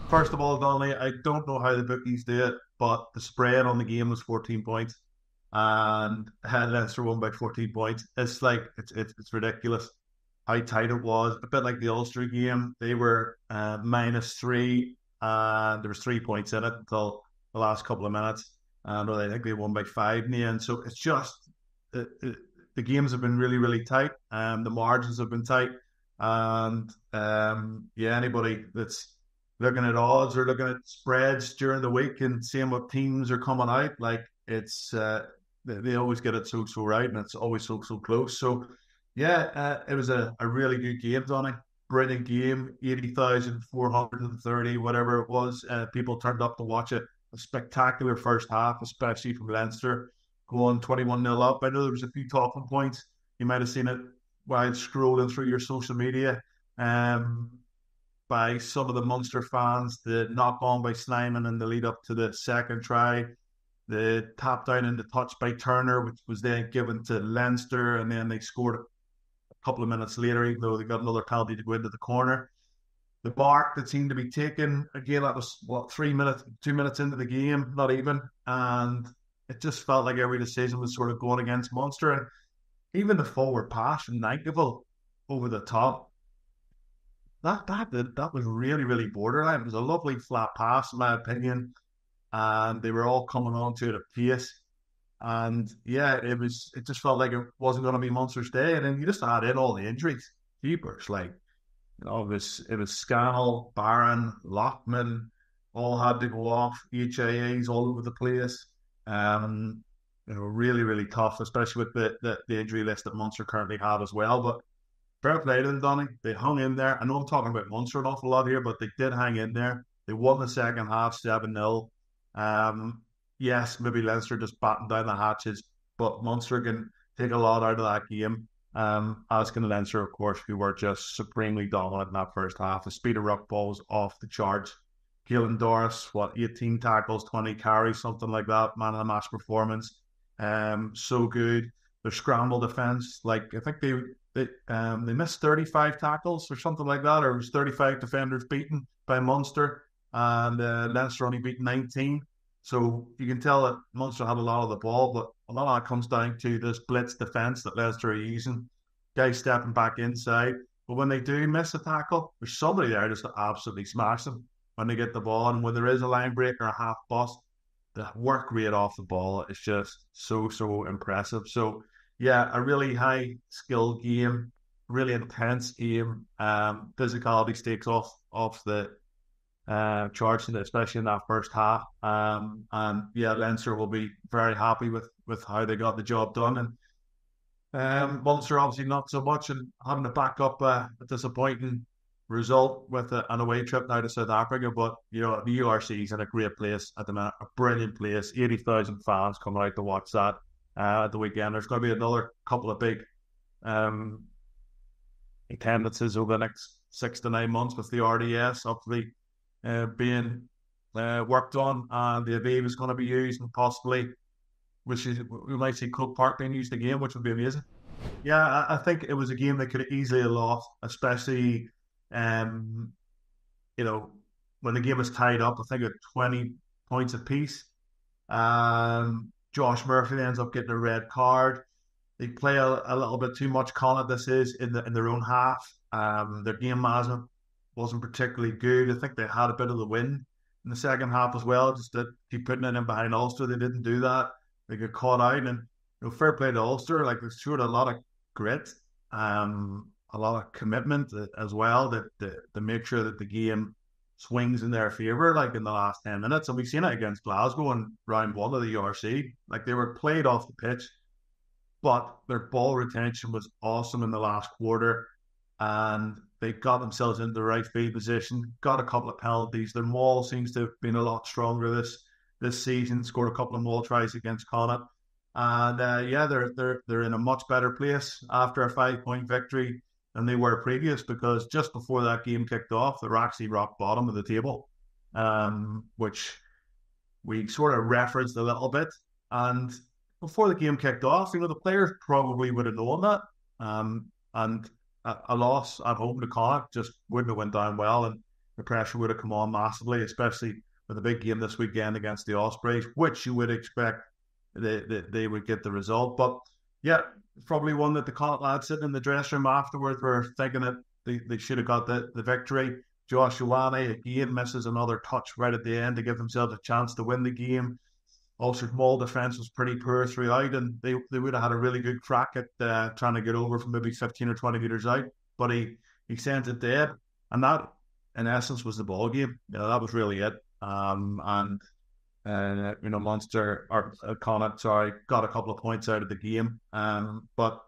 First of all, Donnelly, I don't know how the bookies do it, but the spread on the game was 14 points, and Leinster won by 14 points. It's like it's ridiculous how tight it was. A bit like the Ulster game, they were -3, and there was 3 points in it until the last couple of minutes, and I think they won by five in the end. So it's just the games have been really, really tight. The margins have been tight, and yeah, anybody that's looking at odds or looking at spreads during the week and seeing what teams are coming out, like it's they always get it so right, and it's always so close. So yeah, it was a really good game, Donny. Brilliant game, 80,430, whatever it was. People turned up to watch it. A spectacular first half, especially from Leinster, going 21-0 up. I know there was a few talking points. You might have seen it while scrolling through your social media. Um, by some of the Munster fans, the knock on by Snyman in the lead up to the second try, the tap down and the touch by Turner, which was then given to Leinster, and then they scored a couple of minutes later, even though they got another penalty to go into the corner. The mark that seemed to be taken again, that was what, 3 minutes, 2 minutes into the game, not even, and it just felt like every decision was sort of going against Munster, and even the forward pass from Nightingale over the top, that was really, really borderline. It was a lovely flat pass, in my opinion, and they were all coming on to it at pace. And yeah, it just felt like it wasn't going to be Munster's day. And then you just add in all the injuries. Keepers, like, it was Scannell, Barron, Lockman, all had to go off, HIAs all over the place. Um, really, really tough, especially with the injury list that Munster currently have as well. But fair play to them, Donny. They hung in there. I know I'm talking about Munster an awful lot here, but they did hang in there. They won the second half 7-0. Um, yes, maybe Leinster just battened down the hatches, but Munster can take a lot out of that game. As can Leinster, of course, who were just supremely dominant in that first half. The speed of ruck ball was off the charts. Keelan Doris, 18 tackles, 20 carries, something like that. Man of the match performance. So good. Their scramble defense, like I think they missed 35 tackles or something like that, or it was 35 defenders beaten by Munster, and Leinster only beat 19. So you can tell that Munster had a lot of the ball, but a lot of that comes down to this blitz defence that Leinster are using, guys stepping back inside. But when they do miss a tackle, there's somebody there just to absolutely smash them when they get the ball. And when there is a line break or a half bust, the work rate off the ball is just so impressive. So yeah, a really high skill game, really intense game. Physicality stakes off the charts, especially in that first half. And yeah, Leinster will be very happy with how they got the job done. And Munster obviously not so much, and having to back up a disappointing result with an away trip now to South Africa. But the URC is in a great place at the minute, a brilliant place. 80,000 fans coming out to watch that at the weekend. There's going to be another couple of big attendances over the next 6 to 9 months with the RDS obviously being worked on, and the Aviv is going to be used, and possibly, we might see Croke Park being used again, which would be amazing. Yeah, I think it was a game that could have easily have lost, especially um, you know when the game was tied up. I think at 20 points apiece. Josh Murphy ends up getting a red card. They play a little bit too much Connacht. This is in their own half. Their game management wasn't particularly good. I think they had a bit of the win in the second half as well, just to keep putting it in behind Ulster. They didn't do that. They got caught out, and fair play to Ulster. Like, they showed a lot of grit, a lot of commitment as well, to make sure that the game swings in their favour, like in the last 10 minutes. And we've seen it against Glasgow in round one of the URC. Like, they were played off the pitch, but their ball retention was awesome in the last quarter, and they got themselves into the right field position, got a couple of penalties. Their maul seems to have been a lot stronger this season, scored a couple of maul tries against Connacht. And yeah, they're in a much better place after a 5-point victory than they were previous, because just before that game kicked off, they're actually rock bottom of the table, which we sort of referenced a little bit. And before the game kicked off, the players probably would have known that. And a loss at home to Connacht just wouldn't have went down well. And the pressure would have come on massively, especially with a big game this weekend against the Ospreys, which you would expect they would get the result. But yeah, probably one that the Connacht lads sitting in the dressing room afterwards were thinking that they should have got the victory. Josh Ioane again misses another touch right at the end to give themselves a chance to win the game. Ulster's Mall defence was pretty poor throughout, and they would have had a really good crack at trying to get over from maybe 15 or 20 metres out. But he sent it dead, and that, in essence, was the ball game. That was really it. And Munster, or Connacht, sorry, got a couple of points out of the game. But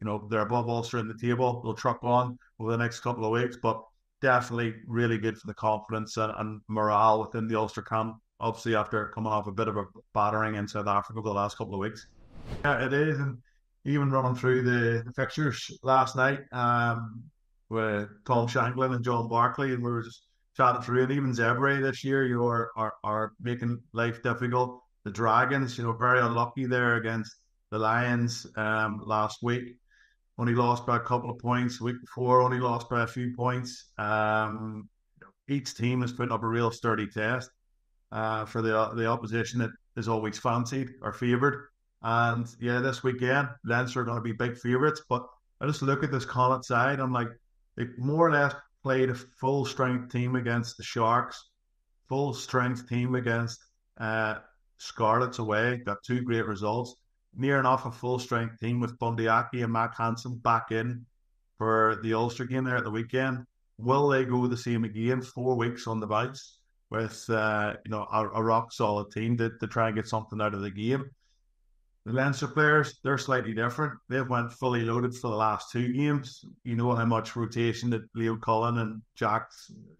they're above Ulster in the table. They'll truck on over the next couple of weeks, but definitely really good for the confidence and morale within the Ulster camp. Obviously, after coming off a bit of a battering in South Africa the last couple of weeks. Yeah, it is. And even running through the fixtures last night with Tom Shanklin and John Barkley, and we were just chatting through it. Even Zebre this year, are making life difficult. The Dragons, very unlucky there against the Lions last week. Only lost by a couple of points. The week before, only lost by a few points. Each team is putting up a real sturdy test for the opposition that is always fancied or favoured. And yeah, this weekend, Leinster are going to be big favourites. But I just look at this Connacht side, I'm like, they more or less played a full-strength team against the Sharks, full-strength team against Scarlets away, got 2 great results. Near enough a full-strength team with Bundyaki and Matt Hansen back in for the Ulster game there at the weekend. Will they go the same again? 4 weeks on the bounce with a rock-solid team to try and get something out of the game. The Leinster players, they're slightly different. They've went fully loaded for the last 2 games. You know how much rotation that Leo Cullen and Jacques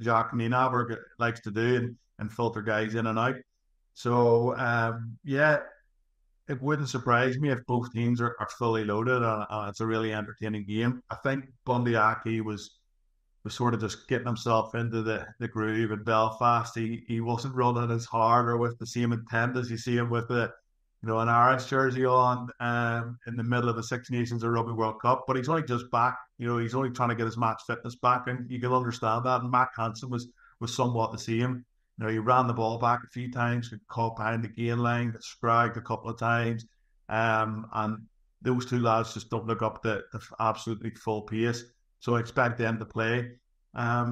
Nienaber likes to do and filter guys in and out. So, it wouldn't surprise me if both teams are fully loaded and it's a really entertaining game. I think Bundyaki was sort of just getting himself into the groove in Belfast. He wasn't running as hard or with the same intent as you see him with an Irish jersey on in the middle of the Six Nations or Rugby World Cup. But he's only just back. He's only trying to get his match fitness back, and you can understand that. And Matt Hansen was somewhat the same. He ran the ball back a few times, got caught behind the gain line, got scragged a couple of times. And those 2 lads just don't look up the absolutely full pace. So I expect them to play.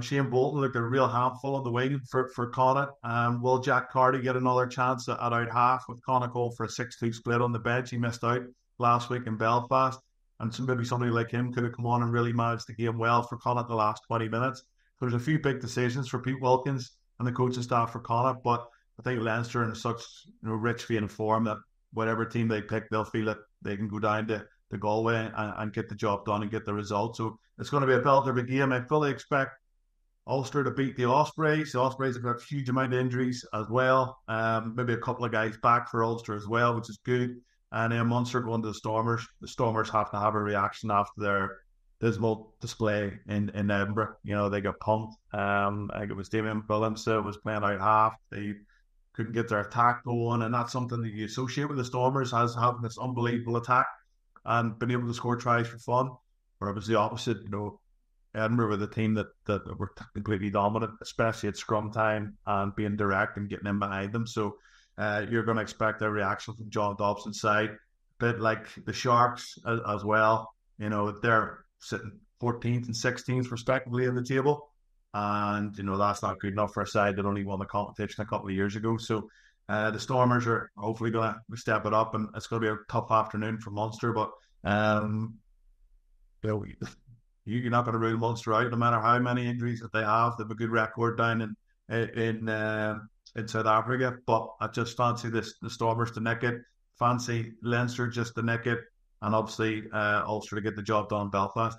Shane Bolton looked a real handful on the wing for Connacht. Will Jack Carty get another chance at out half with Connacht going for a 6-2 split on the bench? He missed out last week in Belfast. And maybe somebody like him could have come on and really managed the game well for Connacht the last 20 minutes. So there's a few big decisions for Pete Wilkins and the coaching staff for Connacht, but I think Leinster in such rich vein of form that whatever team they pick, they'll feel that they can go down to Galway and get the job done and get the result. So it's going to be a belter of a game. I fully expect Ulster to beat the Ospreys. The Ospreys have got a huge amount of injuries as well. Maybe a couple of guys back for Ulster as well, which is good. And then Munster going to the Stormers. The Stormers have to have a reaction after their dismal display in Edinburgh. They got pumped. I think it was Damien Willems was playing out half. They couldn't get their attack going, and that's something that you associate with the Stormers as having this unbelievable attack and being able to score tries for fun. Or it was the opposite. Edinburgh were the team that were completely dominant, especially at scrum time and being direct and getting in behind them. So you're going to expect a reaction from John Dobson's side, a bit like the Sharks as well. They're sitting 14th and 16th respectively in the table, and that's not good enough for a side that only won the competition a couple of years ago. So the Stormers are hopefully going to step it up, and it's going to be a tough afternoon for Munster. But you're not going to rule Munster out, no matter how many injuries that they have. They have a good record down in South Africa, but I just fancy the Stormers to nick it. Fancy Leinster just to nick it, and obviously Ulster to get the job done in Belfast.